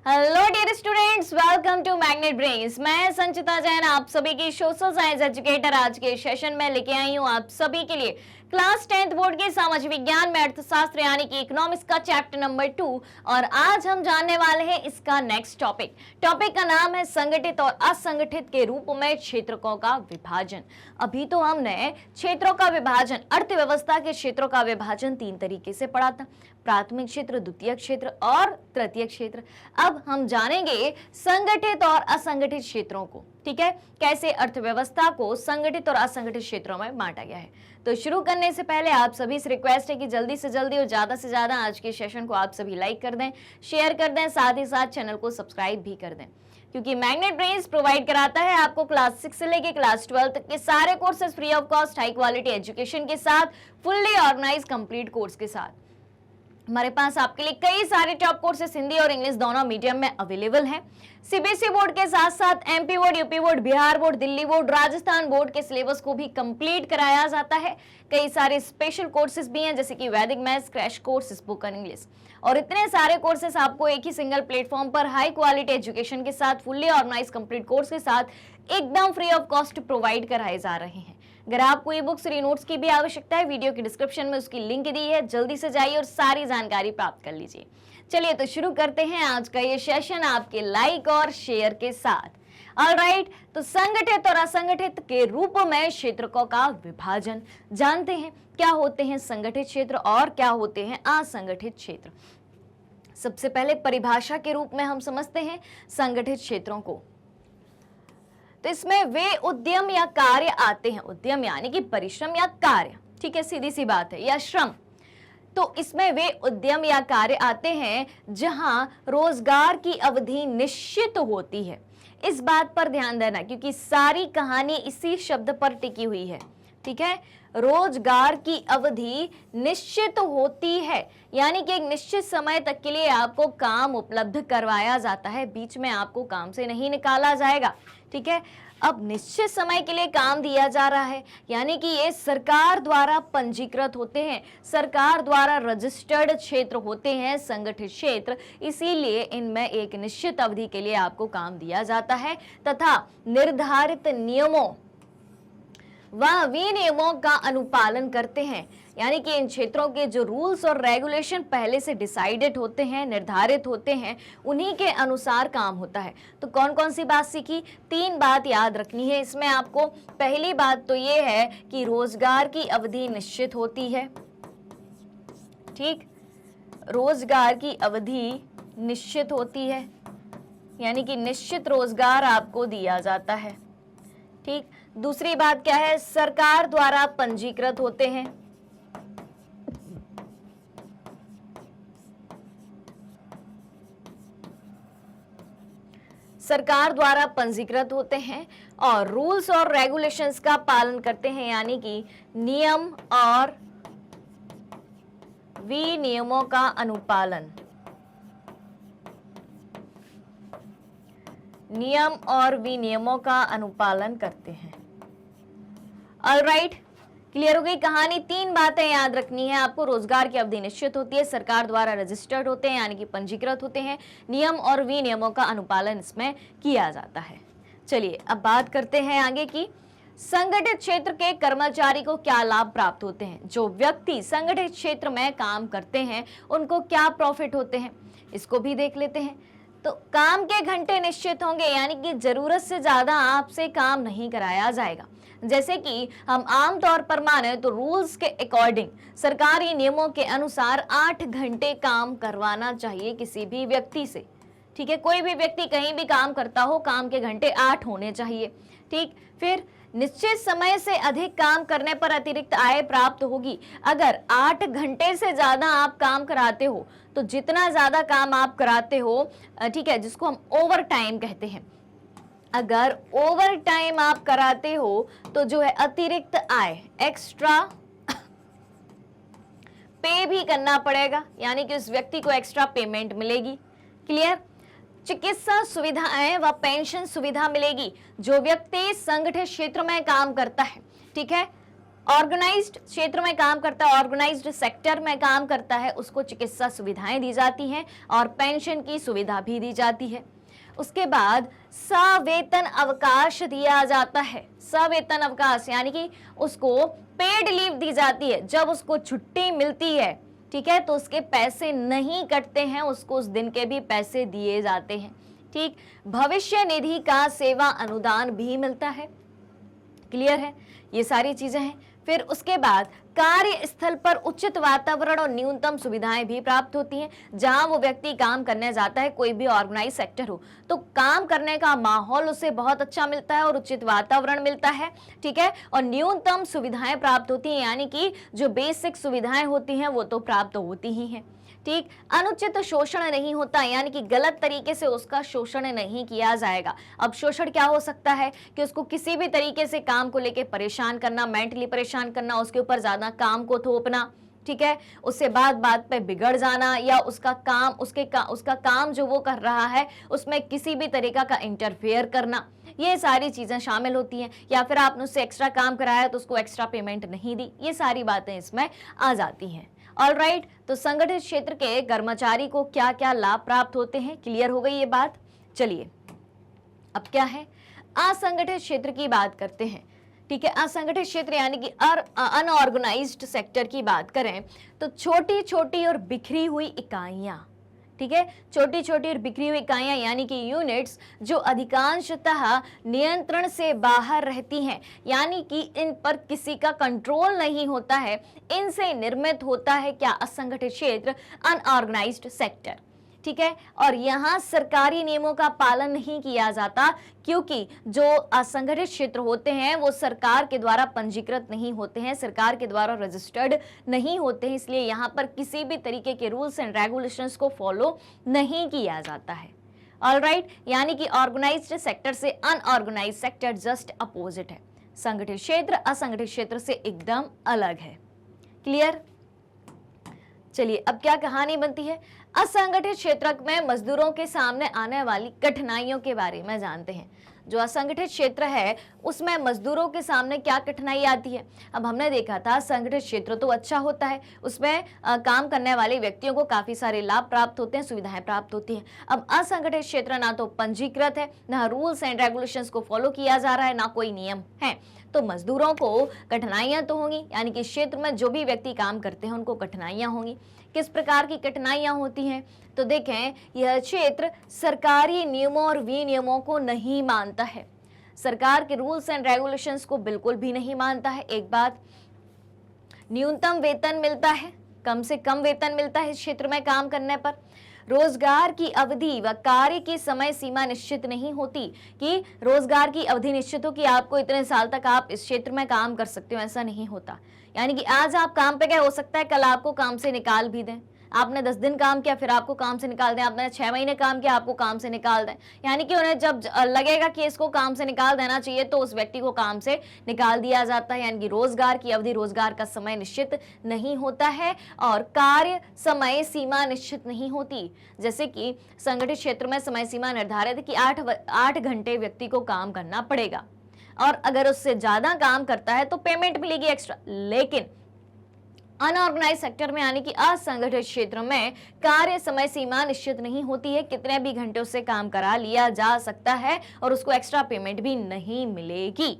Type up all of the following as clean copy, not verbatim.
Hello dear students, welcome to magnet brains. मैं संचिता जैन आप सभी की सोशल साइंस एजुकेटर आज के सेशन में लेके आई हूँ आप सभी के लिए क्लास 10th बोर्ड के सामाजिक विज्ञान में अर्थशास्त्र यानी कि इकोनॉमिक्स का चैप्टर नंबर 2। और आज हम जानने वाले हैं इसका नेक्स्ट टॉपिक का नाम है संगठित और असंगठित के रूप में क्षेत्रकों का विभाजन। अभी तो हमने क्षेत्रों का विभाजन, अर्थव्यवस्था के क्षेत्रों का विभाजन 3 तरीके से पढ़ा था, प्राथमिक क्षेत्र, द्वितीय क्षेत्र और तृतीय क्षेत्र। अब हम जानेंगे संगठित और असंगठित क्षेत्रों को। ठीक है, कैसे अर्थव्यवस्था को संगठित और असंगठित क्षेत्रों में बांटा गया है। तो शुरू करने से पहले आप सभी से रिक्वेस्ट है कि जल्दी से जल्दी और ज्यादा से ज्यादा आज के सेशन को आप सभी लाइक कर दें, शेयर कर दें, साथ ही साथ चैनल को सब्सक्राइब भी कर दें, क्योंकि मैग्नेट ब्रेन्स प्रोवाइड कराता है आपको क्लास 6 से लेकर क्लास 12 तक के सारे courses free of cost, high quality education के साथ, फुल्ली ऑर्गेनाइज कंप्लीट कोर्स के साथ। हमारे पास आपके लिए कई सारे टॉप कोर्सेस हिंदी और इंग्लिश दोनों मीडियम में अवेलेबल हैं। सीबीएसई बोर्ड के साथ साथ MP board, UP board, Bihar board, Delhi board, Rajasthan board के सिलेबस को भी कंप्लीट कराया जाता है। कई सारे स्पेशल कोर्सेज भी हैं, जैसे कि वैदिक maths, crash course, spoken English, और इतने सारे कोर्सेस आपको एक ही सिंगल प्लेटफॉर्म पर हाई क्वालिटी एजुकेशन के साथ, फुल्ली ऑर्गेनाइज कंप्लीट कोर्स के साथ एकदम फ्री ऑफ कॉस्ट प्रोवाइड कराए जा रहे हैं। अगर आपको ई बुक्स, री नोट्स की भी आवश्यकता है, वीडियो के डिस्क्रिप्शन में उसकी लिंक दी है, जल्दी से जाइए और सारी जानकारी प्राप्त कर लीजिए। चलिए तो शुरू करते हैं आज का ये सेशन आपके लाइक और शेयर के साथ। ऑलराइट, तो संगठित और असंगठित के रूप में क्षेत्रकों का विभाजन जानते हैं। क्या होते हैं संगठित क्षेत्र और क्या होते हैं असंगठित क्षेत्र। सबसे पहले परिभाषा के रूप में हम समझते हैं संगठित क्षेत्रों को। तो इसमें वे उद्यम या कार्य आते हैं, उद्यम यानी कि परिश्रम या कार्य, ठीक है, सीधी सी बात है, या श्रम। तो इसमें वे उद्यम या कार्य आते हैं जहां रोजगार की अवधि निश्चित होती है। इस बात पर ध्यान देना, क्योंकि सारी कहानी इसी शब्द पर टिकी हुई है। ठीक है, रोजगार की अवधि निश्चित होती है, यानी कि एक निश्चित समय तक के लिए आपको काम उपलब्ध करवाया जाता है, बीच में आपको काम से नहीं निकाला जाएगा। ठीक है, अब निश्चित समय के लिए काम दिया जा रहा है, यानी कि ये सरकार द्वारा पंजीकृत होते हैं, सरकार द्वारा रजिस्टर्ड क्षेत्र होते हैं संगठित क्षेत्र, इसीलिए इनमें एक निश्चित अवधि के लिए आपको काम दिया जाता है तथा निर्धारित नियमों वह विनियमों का अनुपालन करते हैं। यानी कि इन क्षेत्रों के जो रूल्स और रेगुलेशन पहले से डिसाइडेड होते हैं, निर्धारित होते हैं, उन्हीं के अनुसार काम होता है। तो कौन कौन सी बात सीखी? 3 बात याद रखनी है इसमें आपको। पहली बात तो ये है कि रोजगार की अवधि निश्चित होती है। ठीक, रोजगार की अवधि निश्चित होती है, यानी कि निश्चित रोजगार आपको दिया जाता है। ठीक, दूसरी बात क्या है? सरकार द्वारा पंजीकृत होते हैं। सरकार द्वारा पंजीकृत होते हैं और रूल्स और रेगुलेशंस का पालन करते हैं, यानी कि नियम और विनियमों का अनुपालन, नियम और विनियमों का अनुपालन करते हैं। ऑलराइट, क्लियर हो गई कहानी। 3 बातें याद रखनी है आपको। रोजगार की अवधि निश्चित होती है, सरकार द्वारा रजिस्टर्ड होते हैं यानी कि पंजीकृत होते हैं, नियम और विनियमों का अनुपालन इसमें किया जाता है। चलिए अब बात करते हैं आगे की संगठित क्षेत्र के कर्मचारी को क्या लाभ प्राप्त होते हैं। जो व्यक्ति संगठित क्षेत्र में काम करते हैं उनको क्या प्रॉफिट होते हैं, इसको भी देख लेते हैं। तो काम के घंटे निश्चित होंगे, यानी कि जरूरत से ज्यादा आपसे काम नहीं कराया जाएगा। जैसे कि हम आम तौर पर माने तो रूल्स के अकॉर्डिंग, सरकारी नियमों के अनुसार 8 घंटे काम करवाना चाहिए किसी भी व्यक्ति से। ठीक है, कोई भी व्यक्ति कहीं भी काम करता हो, काम के घंटे 8 होने चाहिए। ठीक, फिर निश्चित समय से अधिक काम करने पर अतिरिक्त आय प्राप्त होगी। अगर 8 घंटे से ज्यादा आप काम कराते हो तो जितना ज्यादा काम आप कराते हो, ठीक है, जिसको हम ओवर टाइम कहते हैं, अगर ओवर टाइम आप कराते हो तो जो है अतिरिक्त आय, एक्स्ट्रा पे भी करना पड़ेगा, यानी कि उस व्यक्ति को एक्स्ट्रा पेमेंट मिलेगी। क्लियर? चिकित्सा सुविधाएं व पेंशन सुविधा मिलेगी जो व्यक्ति संगठित क्षेत्र में काम करता है। ठीक है, ऑर्गेनाइज्ड क्षेत्र में काम करता है, ऑर्गेनाइज्ड सेक्टर में काम करता है, उसको चिकित्सा सुविधाएं दी जाती हैं और पेंशन की सुविधा भी दी जाती है। उसके बाद सवेतन अवकाश दिया जाता है। सवेतन अवकाश यानी कि उसको पेड लीव दी जाती है। जब उसको छुट्टी मिलती है, ठीक है, तो उसके पैसे नहीं कटते हैं, उसको उस दिन के भी पैसे दिए जाते हैं। ठीक, भविष्य निधि का सेवा अनुदान भी मिलता है। क्लियर है, ये सारी चीजें हैं। फिर उसके बाद कार्यस्थल पर उचित वातावरण और न्यूनतम सुविधाएं भी प्राप्त होती हैं। जहां वो व्यक्ति काम करने जाता है, कोई भी ऑर्गेनाइज सेक्टर हो, तो काम करने का माहौल उसे बहुत अच्छा मिलता है और उचित वातावरण मिलता है। ठीक है, और न्यूनतम सुविधाएं प्राप्त होती हैं, यानी कि जो बेसिक सुविधाएं होती हैं वो तो प्राप्त होती ही हैं। ठीक, अनुचित शोषण नहीं होता, यानी कि गलत तरीके से उसका शोषण नहीं किया जाएगा। अब शोषण क्या हो सकता है कि उसको किसी भी तरीके से काम को लेके परेशान करना, मेंटली परेशान करना, उसके ऊपर ज्यादा काम को थोपना, ठीक है, उससे बात बात पे बिगड़ जाना, या उसका काम जो वो कर रहा है उसमें किसी भी तरीका का इंटरफेयर करना, ये सारी चीजें शामिल होती हैं। या फिर आपने उससे एक्स्ट्रा काम कराया तो उसको एक्स्ट्रा पेमेंट नहीं दी, ये सारी बातें इसमें आ जाती हैं। ऑलराइट, तो संगठित क्षेत्र के कर्मचारी को क्या क्या लाभ प्राप्त होते हैं, क्लियर हो गई ये बात। चलिए अब क्या है, असंगठित क्षेत्र की बात करते हैं। ठीक है, असंगठित क्षेत्र यानी कि अनऑर्गेनाइज्ड सेक्टर की बात करें तो छोटी छोटी और बिखरी हुई इकाइयां, ठीक है, छोटी छोटी और बिखरी हुई इकाइयां यानी कि यूनिट्स जो अधिकांशतः नियंत्रण से बाहर रहती हैं, यानी कि इन पर किसी का कंट्रोल नहीं होता है, इनसे निर्मित होता है क्या, असंगठित क्षेत्र, अनऑर्गेनाइज्ड सेक्टर। ठीक है, और यहाँ सरकारी नियमों का पालन नहीं किया जाता, क्योंकि जो असंगठित क्षेत्र होते हैं वो सरकार के द्वारा पंजीकृत नहीं होते हैं, सरकार के द्वारा रजिस्टर्ड नहीं होते हैं, इसलिए यहाँ पर किसी भी तरीके के रूल्स एंड रेगुलेशंस को फॉलो नहीं किया जाता है। ऑलराइट, यानी कि ऑर्गेनाइज्ड सेक्टर से अनऑर्गेनाइज्ड सेक्टर जस्ट अपोजिट है। संगठित क्षेत्र असंगठित क्षेत्र से एकदम अलग है। क्लियर। चलिए अब क्या कहानी बनती है, असंगठित क्षेत्र में मजदूरों के सामने आने वाली कठिनाइयों के बारे में जानते हैं। जो असंगठित क्षेत्र है उसमें मजदूरों के सामने क्या कठिनाई आती है। अब हमने देखा था संगठित क्षेत्र तो अच्छा होता है, उसमें काम करने वाले व्यक्तियों को काफी सारे लाभ प्राप्त होते हैं, सुविधाएं प्राप्त होती हैं। अब असंगठित क्षेत्र ना तो पंजीकृत है, ना रूल्स एंड रेगुलेशंस को फॉलो किया जा रहा है, ना कोई नियम है, तो मजदूरों को कठिनाइयां तो होंगी, यानी कि क्षेत्र में जो भी व्यक्ति काम करते हैं उनको कठिनाइयां होंगी। किस प्रकार की कठिनाइयां होती हैं, तो देखें यह क्षेत्र सरकारी नियमों और विनियमों को नहीं मानता है, सरकार के रूल्स एंड रेगुलेशंस को बिल्कुल भी नहीं मानता है। एक बात, न्यूनतम वेतन मिलता है, कम से कम वेतन मिलता है इस क्षेत्र में काम करने पर। रोजगार की अवधि व कार्य की समय सीमा निश्चित नहीं होती, कि रोजगार की अवधि निश्चित हो कि आपको इतने साल तक आप इस क्षेत्र में काम कर सकते हो, ऐसा नहीं होता। यानी कि आज आप काम पे गए, हो सकता है कल आपको काम से निकाल भी दें। आपने 10 दिन काम किया फिर आपको काम से निकाल दें, आपने 6 महीने काम किया आपको काम से निकाल दें। यानी कि उन्हें जब लगेगा कि इसको काम से निकाल देना चाहिए तो उस व्यक्ति को काम से निकाल दिया जाता है। यानी कि रोजगार की अवधि, रोजगार का समय निश्चित नहीं होता है और कार्य समय सीमा निश्चित नहीं होती। जैसे कि संगठित क्षेत्र में समय सीमा निर्धारित है कि 8 घंटे व्यक्ति को काम करना पड़ेगा, और अगर उससे ज्यादा काम करता है तो पेमेंट मिलेगी एक्स्ट्रा। लेकिन अनऑर्गेनाइज सेक्टर में यानी कि असंगठित क्षेत्र में कार्य समय सीमा निश्चित नहीं होती है, कितने भी घंटे उससे काम करा लिया जा सकता है और उसको एक्स्ट्रा पेमेंट भी नहीं मिलेगी।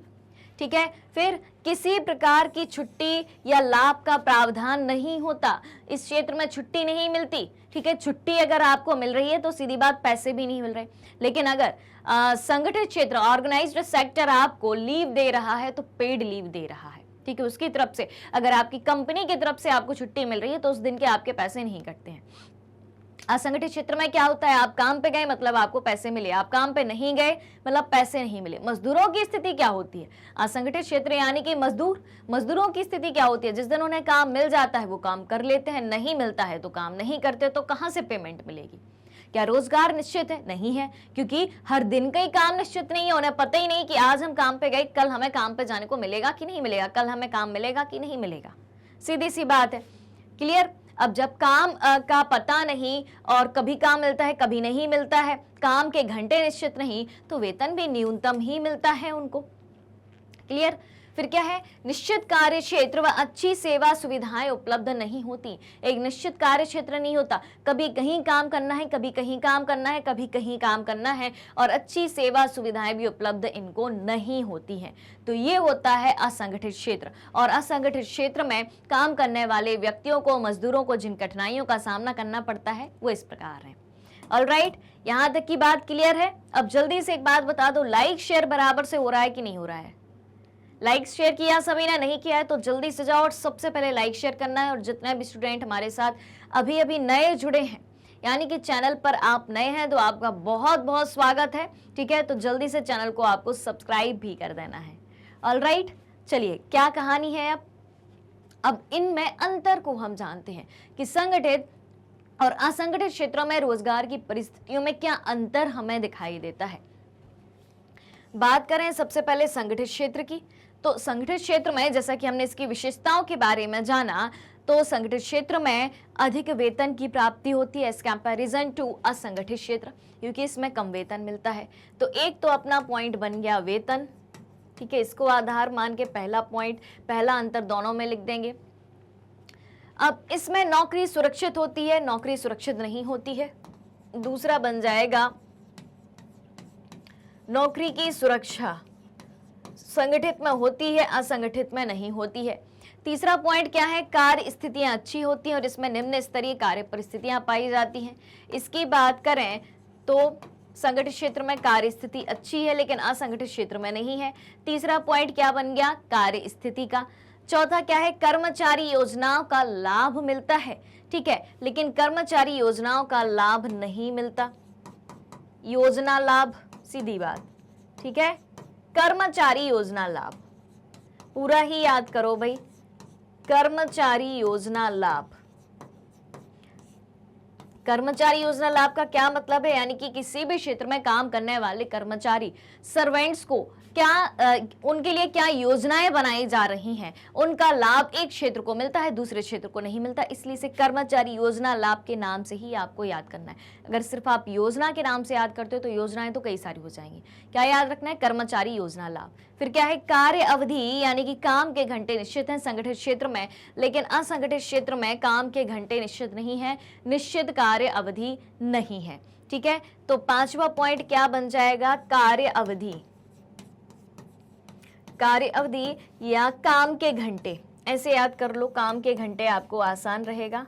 ठीक है, फिर किसी प्रकार की छुट्टी या लाभ का प्रावधान नहीं होता, इस क्षेत्र में छुट्टी नहीं मिलती। ठीक है, छुट्टी अगर आपको मिल रही है तो सीधी बात पैसे भी नहीं मिल रहे। लेकिन अगर संगठित क्षेत्र ऑर्गेनाइज्ड सेक्टर आपको लीव दे रहा है तो पेड लीव दे रहा है। ठीक है, उसकी तरफ से अगर आपकी कंपनी की तरफ से आपको छुट्टी मिल रही है तो उस दिन के आपके पैसे नहीं कटते हैं। असंगठित क्षेत्र में क्या होता है, आप काम पे गए मतलब आपको पैसे मिले, आप काम पे नहीं गए मतलब पैसे नहीं मिले। मजदूरों की स्थिति क्या होती है, असंगठित क्षेत्र यानी कि मजदूरों की स्थिति क्या होती है, जिस दिन उन्हें काम मिल जाता है वो काम कर लेते हैं, नहीं मिलता है तो काम नहीं करते, तो कहां से पेमेंट मिलेगी। क्या रोजगार निश्चित है, नहीं है, क्योंकि हर दिन का ही काम निश्चित नहीं है। उन्हें पता ही नहीं कि आज हम काम पे गए कल हमें काम पे जाने को मिलेगा कि नहीं मिलेगा, कल हमें काम मिलेगा कि नहीं मिलेगा, सीधी सी बात है। क्लियर। अब जब काम का पता नहीं और कभी काम मिलता है कभी नहीं मिलता है, काम के घंटे निश्चित नहीं, तो वेतन भी न्यूनतम ही मिलता है उनको। क्लियर। फिर क्या है, निश्चित कार्य क्षेत्र व अच्छी सेवा सुविधाएं उपलब्ध नहीं होती। एक निश्चित कार्य क्षेत्र नहीं होता, कभी कहीं काम करना है, कभी कहीं काम करना है, कभी कहीं काम करना है, और अच्छी सेवा सुविधाएं भी उपलब्ध इनको नहीं होती हैं। तो ये होता है असंगठित क्षेत्र। और असंगठित क्षेत्र में काम करने वाले व्यक्तियों को, मजदूरों को जिन कठिनाइयों का सामना करना पड़ता है वो इस प्रकार है। ऑलराइट, यहां तक की बात क्लियर है। अब जल्दी से एक बात बता दो, लाइक शेयर बराबर से हो रहा है कि नहीं हो रहा है? लाइक शेयर किया सभी ने? नहीं किया है तो जल्दी से जाओ और सबसे पहले लाइक शेयर करना है। और जितने भी स्टूडेंट हमारे साथ अभी अभी नए जुड़े हैं, यानी कि चैनल पर आप नए हैं, तो आपका बहुत बहुत स्वागत है। ठीक है, तो जल्दी से चैनल को आपको सब्सक्राइब भी कर देना है। ऑलराइट, चलिए क्या कहानी है अब इनमें अंतर को हम जानते हैं कि संगठित और असंगठित क्षेत्रों में रोजगार की परिस्थितियों में क्या अंतर हमें दिखाई देता है। बात करें सबसे पहले संगठित क्षेत्र की, तो संगठित क्षेत्र में जैसा कि हमने इसकी विशेषताओं के बारे में जाना, तो संगठित क्षेत्र में अधिक वेतन की प्राप्ति होती है एज कंपैरिजन टू असंगठित क्षेत्र, क्योंकि इसमें कम वेतन मिलता है। तो एक तो अपना पॉइंट बन गया वेतन। ठीक है, इसको आधार मान के पहला पॉइंट, पहला अंतर दोनों में लिख देंगे। अब इसमें नौकरी सुरक्षित होती है, नौकरी सुरक्षित नहीं होती है। दूसरा बन जाएगा नौकरी की सुरक्षा संगठित में होती है, असंगठित में नहीं होती है। तीसरा पॉइंट क्या है, कार्य स्थितियां अच्छी होती हैं और इसमें निम्न स्तरीय कार्य परिस्थितियां पाई जाती हैं। इसकी बात करें तो संगठित क्षेत्र में कार्य स्थिति अच्छी है लेकिन असंगठित क्षेत्र में नहीं है। तीसरा पॉइंट क्या बन गया, कार्य स्थिति का। चौथा क्या है, कर्मचारी योजनाओं का लाभ मिलता है। ठीक है, लेकिन कर्मचारी योजनाओं का लाभ नहीं मिलता। योजना लाभ, सीधी बात। ठीक है, कर्मचारी योजना लाभ पूरा ही याद करो भाई, कर्मचारी योजना लाभ। कर्मचारी योजना लाभ का क्या मतलब है, यानी कि किसी भी क्षेत्र में काम करने वाले कर्मचारी, सर्वेंट्स को क्या उनके लिए क्या योजनाएं बनाई जा रही हैं, उनका लाभ एक क्षेत्र को मिलता है, दूसरे क्षेत्र को नहीं मिलता। इसलिए से कर्मचारी योजना लाभ के नाम से ही आपको याद करना है। अगर सिर्फ आप योजना के नाम से याद करते हो तो योजनाएं तो कई सारी हो जाएंगी। क्या याद रखना है, कर्मचारी योजना लाभ। फिर क्या है, कार्य अवधि, यानी कि काम के घंटे निश्चित हैं संगठित क्षेत्र में, लेकिन असंगठित क्षेत्र में काम के घंटे निश्चित नहीं है, निश्चित कार्य अवधि नहीं है। ठीक है, तो पांचवा पॉइंट क्या बन जाएगा, कार्य अवधि। कार्य अवधि या काम के घंटे, ऐसे याद कर लो, काम के घंटे आपको आसान रहेगा।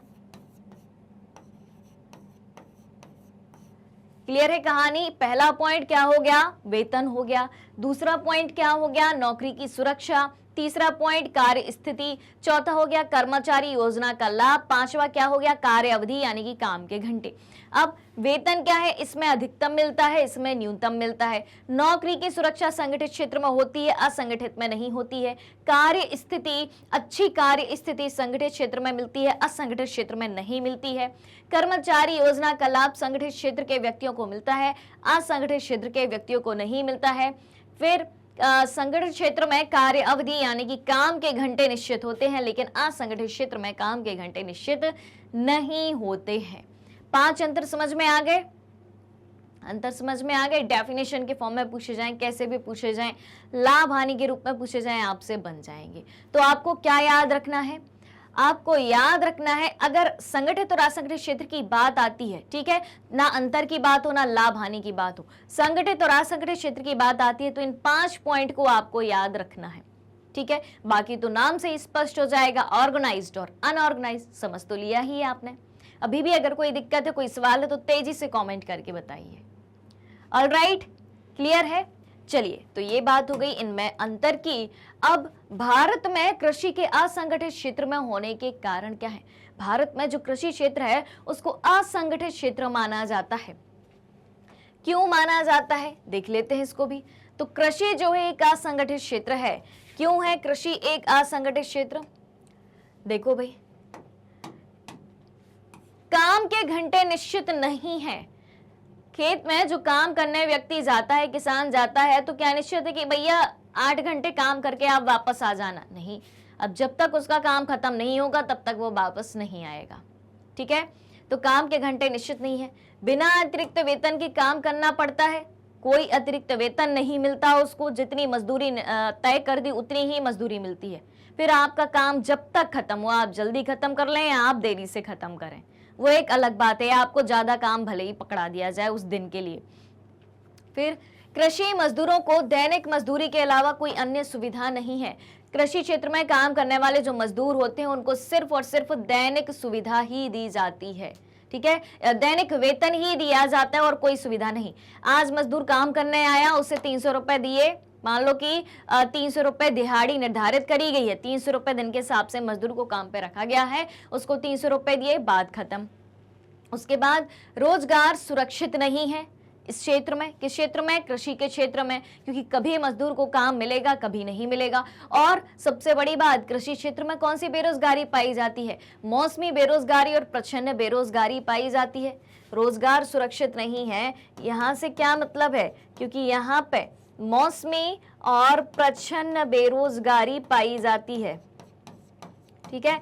क्लियर है कहानी। पहला पॉइंट क्या हो गया, वेतन हो गया। दूसरा पॉइंट क्या हो गया, नौकरी की सुरक्षा। तीसरा पॉइंट कार्य स्थिति। चौथा हो गया कर्मचारी योजना का लाभ। पांचवा क्या हो गया, कार्य अवधि यानी कि काम के घंटे। अब वेतन क्या है, इसमें अधिकतम मिलता है, इसमें न्यूनतम मिलता है। नौकरी की सुरक्षा संगठित क्षेत्र में होती है, असंगठित में नहीं होती है। कार्य स्थिति, अच्छी कार्य स्थिति संगठित क्षेत्र में मिलती है, असंगठित क्षेत्र में नहीं मिलती है। कर्मचारी योजना का लाभ संगठित क्षेत्र के व्यक्तियों को मिलता है, असंगठित क्षेत्र के व्यक्तियों को नहीं मिलता है। फिर संगठित क्षेत्र में कार्य अवधि यानी कि काम के घंटे निश्चित होते हैं, लेकिन असंगठित क्षेत्र में काम के घंटे निश्चित नहीं होते हैं। 5 अंतर समझ में आ गए? अंतर समझ में आ गए। डेफिनेशन के फॉर्म में पूछे जाएं, कैसे भी पूछे जाएं, लाभ हानि के रूप में पूछे जाएं, आपसे बन जाएंगे। तो आपको क्या याद रखना है, आपको याद रखना है, अगर संगठित और असंगठित क्षेत्र की बात आती है, ठीक है, ना अंतर की बात हो ना लाभ हानि की बात हो, संगठित और असंगठित क्षेत्र की बात आती है, तो इन 5 पॉइंट को आपको याद रखना है। ठीक है, बाकी तो नाम से ही स्पष्ट हो जाएगा, ऑर्गेनाइज्ड और अनऑर्गेनाइज्ड। समझ तो लिया ही है आपने। अभी भी अगर कोई दिक्कत है, कोई सवाल है, तो तेजी से कमेंट करके बताइए। ऑलराइट, क्लियर है। चलिए, तो ये बात हो गई इनमें अंतर की। अब भारत में कृषि के असंगठित क्षेत्र में होने के कारण क्या है? भारत में जो कृषि क्षेत्र है उसको असंगठित क्षेत्र माना जाता है। क्यों माना जाता है, देख लेते हैं इसको भी। तो कृषि जो है एक असंगठित क्षेत्र है। क्यों है कृषि एक असंगठित क्षेत्र? देखो भाई, काम के घंटे निश्चित नहीं है। खेत में जो काम करने व्यक्ति जाता है, किसान जाता है, तो क्या निश्चित है कि भैया 8 घंटे काम करके आप वापस आ जाना? नहीं। अब जब तक उसका काम खत्म नहीं होगा तब तक वो वापस नहीं आएगा। ठीक है, तो काम के घंटे निश्चित नहीं है। बिना अतिरिक्त वेतन के काम करना पड़ता है। कोई अतिरिक्त वेतन नहीं मिलता उसको, जितनी मजदूरी तय कर दी उतनी ही मजदूरी मिलती है। फिर आपका काम जब तक खत्म हो, आप जल्दी खत्म कर लें या आप देरी से खत्म करें, वो एक अलग बात है। आपको ज्यादा काम भले ही पकड़ा दिया जाए उस दिन के लिए। फिर कृषि मजदूरों को दैनिक मजदूरी के अलावा कोई अन्य सुविधा नहीं है। कृषि क्षेत्र में काम करने वाले जो मजदूर होते हैं उनको सिर्फ और सिर्फ दैनिक सुविधा ही दी जाती है, ठीक है, दैनिक वेतन ही दिया जाता है और कोई सुविधा नहीं। आज मजदूर काम करने आया, उसे 300 रुपए दिए, मान लो कि 300 रुपए दिहाड़ी निर्धारित करी गई है, 300 रुपए दिन के हिसाब से मजदूर को काम पे रखा गया है, उसको 300 रुपए दिए, बात खत्म। उसके बाद रोजगार सुरक्षित नहीं है इस क्षेत्र में। किस क्षेत्र में? कृषि के क्षेत्र में, क्योंकि कभी मजदूर को काम मिलेगा, कभी नहीं मिलेगा। और सबसे बड़ी बात, कृषि क्षेत्र में कौन सी बेरोजगारी पाई जाती है? मौसमी बेरोजगारी और प्रच्छन्न बेरोजगारी पाई जाती है। रोजगार सुरक्षित नहीं है, यहाँ से क्या मतलब है? क्योंकि यहाँ पे मौसमी और प्रच्छन्न बेरोजगारी पाई जाती है, ठीक है।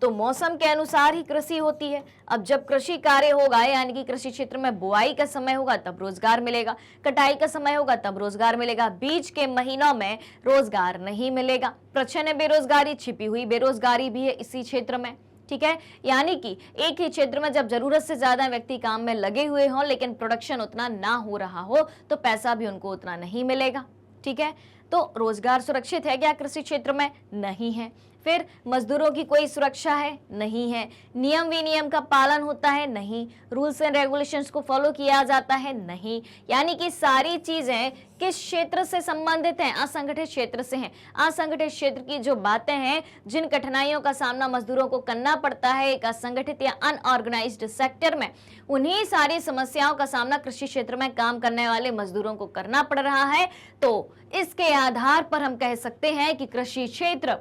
तो मौसम के अनुसार ही कृषि होती है। अब जब कृषि कार्य होगा, यानी कि कृषि क्षेत्र में बुआई का समय होगा तब रोजगार मिलेगा, कटाई का समय होगा तब रोजगार मिलेगा, बीच के महीनों में रोजगार नहीं मिलेगा। प्रच्छन्न बेरोजगारी, छिपी हुई बेरोजगारी भी है इसी क्षेत्र में, ठीक है। यानी कि एक ही क्षेत्र में जब जरूरत से ज्यादा व्यक्ति काम में लगे हुए हों लेकिन प्रोडक्शन उतना ना हो रहा हो तो पैसा भी उनको उतना नहीं मिलेगा, ठीक है। तो रोजगार सुरक्षित है क्या कृषि क्षेत्र में? नहीं है। फिर मजदूरों की कोई सुरक्षा है? नहीं है। नियम विनियम का पालन होता है? नहीं। रूल्स एंड रेगुलेशंस को फॉलो किया जाता है? नहीं। यानी कि सारी चीजें किस क्षेत्र से संबंधित हैं? असंगठित क्षेत्र से हैं। असंगठित क्षेत्र की जो बातें हैं, जिन कठिनाइयों का सामना मजदूरों को करना पड़ता है एक असंगठित या अनऑर्गेनाइज्ड सेक्टर में, उन्हीं सारी समस्याओं का सामना कृषि क्षेत्र में काम करने वाले मजदूरों को करना पड़ रहा है। तो इसके आधार पर हम कह सकते हैं कि कृषि क्षेत्र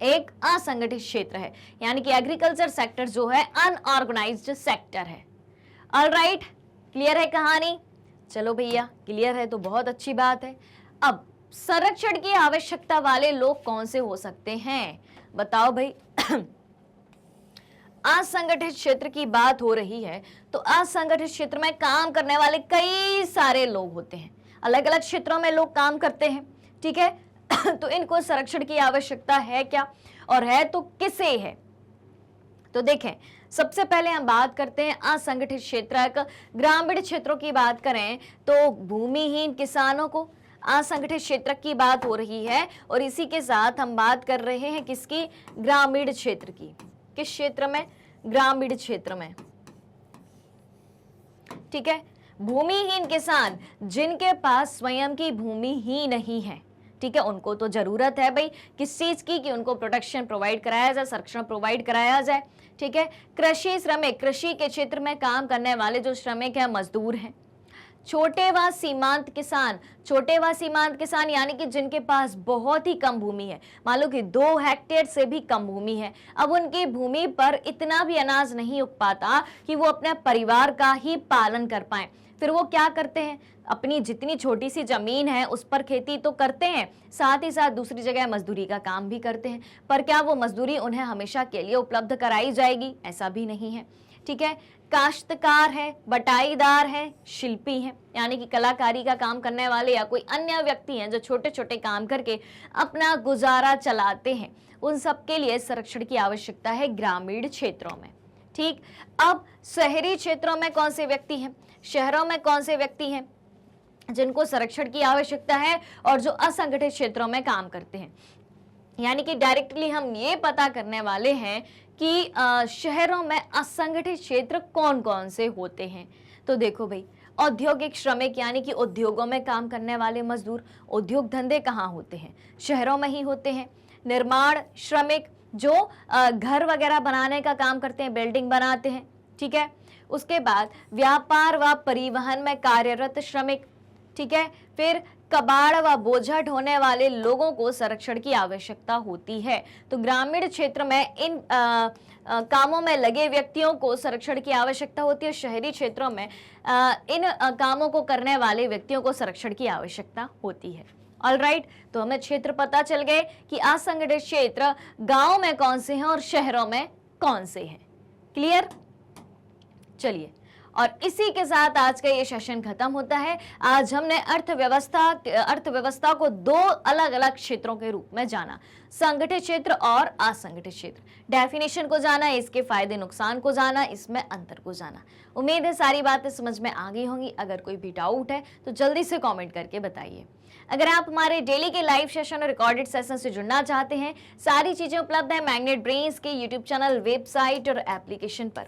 एक असंगठित क्षेत्र है, यानी कि एग्रीकल्चर सेक्टर जो है अनऑर्गेनाइज्ड सेक्टर है। ऑलराइट, क्लियर है कहानी? चलो भैया, क्लियर है तो बहुत अच्छी बात है। अब संरक्षण की आवश्यकता वाले लोग कौन से हो सकते हैं? बताओ भाई। असंगठित क्षेत्र की बात हो रही है तो असंगठित क्षेत्र में काम करने वाले कई सारे लोग होते हैं, अलग अलग क्षेत्रों में लोग काम करते हैं, ठीक है। तो इनको संरक्षण की आवश्यकता है क्या, और है तो किसे है? तो देखें, सबसे पहले हम बात करते हैं असंगठित क्षेत्र, ग्रामीण क्षेत्रों की बात करें तो भूमिहीन किसानों को असंगठित क्षेत्र की बात हो रही है। और इसी के साथ हम बात कर रहे हैं किसकी? ग्रामीण क्षेत्र की। किस क्षेत्र में? ग्रामीण क्षेत्र में, ठीक है। भूमिहीन किसान, जिनके पास स्वयं की भूमि ही नहीं है, ठीक है, उनको तो जरूरत है भाई किस चीज की? कि उनको प्रोटेक्शन प्रोवाइड कराया जाए, संरक्षण प्रोवाइड कराया जाए, ठीक है। कृषि श्रमिक, कृषि के क्षेत्र में काम करने वाले जो श्रमिक है, मजदूर हैं। छोटे व सीमांत किसान, छोटे व सीमांत किसान यानी कि जिनके पास बहुत ही कम भूमि है, मान लो कि 2 हेक्टेयर से भी कम भूमि है। अब उनकी भूमि पर इतना भी अनाज नहीं उग पाता कि वो अपने परिवार का ही पालन कर पाए। फिर वो क्या करते हैं? अपनी जितनी छोटी सी जमीन है उस पर खेती तो करते हैं, साथ ही साथ दूसरी जगह मजदूरी का काम भी करते हैं। पर क्या वो मजदूरी उन्हें हमेशा के लिए उपलब्ध कराई जाएगी? ऐसा भी नहीं है, ठीक है। काश्तकार है, बटाईदार है, शिल्पी है, यानी कि कलाकारी का काम करने वाले या कोई अन्य व्यक्ति हैं जो छोटे छोटे काम करके अपना गुजारा चलाते हैं, उन सब के लिए संरक्षण की आवश्यकता है ग्रामीण क्षेत्रों में, ठीक। अब शहरी क्षेत्रों में कौन से व्यक्ति हैं, शहरों में कौन से व्यक्ति हैं जिनको संरक्षण की आवश्यकता है और जो असंगठित क्षेत्रों में काम करते हैं? यानी कि डायरेक्टली हम ये पता करने वाले हैं कि शहरों में असंगठित क्षेत्र कौन कौन से होते हैं। तो देखो भाई, औद्योगिक श्रमिक यानी कि उद्योगों में काम करने वाले मजदूर। उद्योग धंधे कहाँ होते हैं? शहरों में ही होते हैं। निर्माण श्रमिक जो घर वगैरह बनाने का काम करते हैं, बिल्डिंग बनाते हैं, ठीक है। उसके बाद व्यापार व परिवहन में कार्यरत श्रमिक, ठीक है। फिर कबाड़ व बोझा ढोने वाले लोगों को संरक्षण की आवश्यकता होती है। तो ग्रामीण क्षेत्र में इन कामों में लगे व्यक्तियों को संरक्षण की आवश्यकता होती है। शहरी क्षेत्रों में इन कामों को करने वाले व्यक्तियों को संरक्षण की आवश्यकता होती है। ऑलराइट, तो हमें क्षेत्र पता चल गए कि असंगठित क्षेत्र गांव में कौन से हैं और शहरों में कौन से हैं। क्लियर? चलिए, और इसी के साथ आज का ये सेशन खत्म होता है। आज हमने अर्थव्यवस्था को दो अलग अलग क्षेत्रों के रूप में जाना, संगठित क्षेत्र और असंगठित क्षेत्र। डेफिनेशन को जाना, इसके फायदे नुकसान को जाना, इसमें अंतर को जाना। उम्मीद है सारी बातें समझ में आ गई होंगी। अगर कोई भी डाउट है तो जल्दी से कमेंट करके बताइए। अगर आप हमारे डेली के लाइव सेशन और रिकॉर्डेड सेशन से जुड़ना चाहते हैं, सारी चीजें उपलब्ध है मैग्नेट ब्रेन्स के यूट्यूब चैनल, वेबसाइट और एप्लीकेशन पर।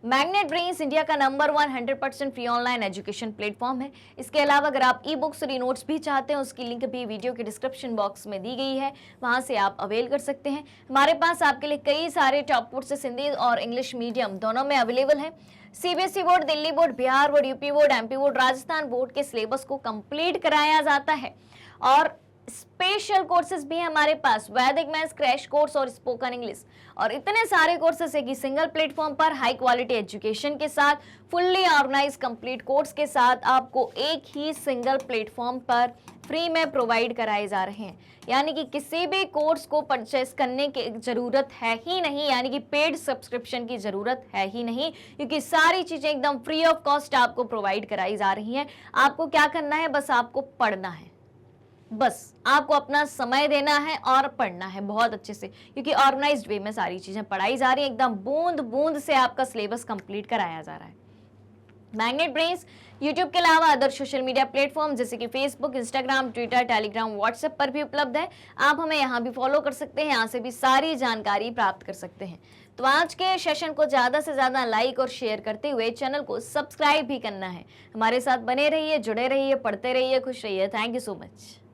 मैग्नेट ब्रेन्स इंडिया का number 1 100% free online education platform है। इसके अलावा अगर आप ई बुक्स और ई नोट्स भी चाहते हैं, उसकी लिंक भी वीडियो के डिस्क्रिप्शन बॉक्स में दी गई है, वहां से आप अवेल कर सकते हैं। हमारे पास आपके लिए कई सारे टॉप कोर्सेस हिंदी और इंग्लिश मीडियम दोनों में अवेलेबल है। CBSE board, Delhi board, Bihar board, UP board, MP board, Rajasthan board के सिलेबस को कंप्लीट कराया जाता है। और स्पेशल कोर्सेज भी है हमारे पास, वैदिक मैथ्स क्रैश कोर्स और स्पोकन इंग्लिश, और इतने सारे कोर्सेज एक ही सिंगल प्लेटफॉर्म पर हाई क्वालिटी एजुकेशन के साथ, फुल्ली ऑर्गेनाइज कंप्लीट कोर्स के साथ आपको एक ही सिंगल प्लेटफॉर्म पर फ्री में प्रोवाइड कराए जा रहे हैं। यानी कि किसी भी कोर्स को परचेस करने की जरूरत है ही नहीं, यानी कि पेड सब्सक्रिप्शन की जरूरत है ही नहीं, क्योंकि सारी चीजें एकदम फ्री ऑफ कॉस्ट आपको प्रोवाइड कराई जा रही हैं। आपको क्या करना है, बस आपको पढ़ना है, बस आपको अपना समय देना है और पढ़ना है बहुत अच्छे से, क्योंकि ऑर्गेनाइज्ड वे में सारी चीजें पढ़ाई जा रही है। एकदम बूंद बूंद से आपका सिलेबस कंप्लीट कराया जा रहा है। मैग्नेट ब्रेन्स यूट्यूब के अलावा अदर सोशल मीडिया प्लेटफॉर्म जैसे कि Facebook, Instagram, Twitter, Telegram, WhatsApp पर भी उपलब्ध है। आप हमें यहाँ भी फॉलो कर सकते हैं, यहाँ से भी सारी जानकारी प्राप्त कर सकते हैं। तो आज के सेशन को ज्यादा से ज्यादा लाइक और शेयर करते हुए चैनल को सब्सक्राइब भी करना है। हमारे साथ बने रहिए, जुड़े रहिए, पढ़ते रहिए, खुश रहिए। Thank you so much.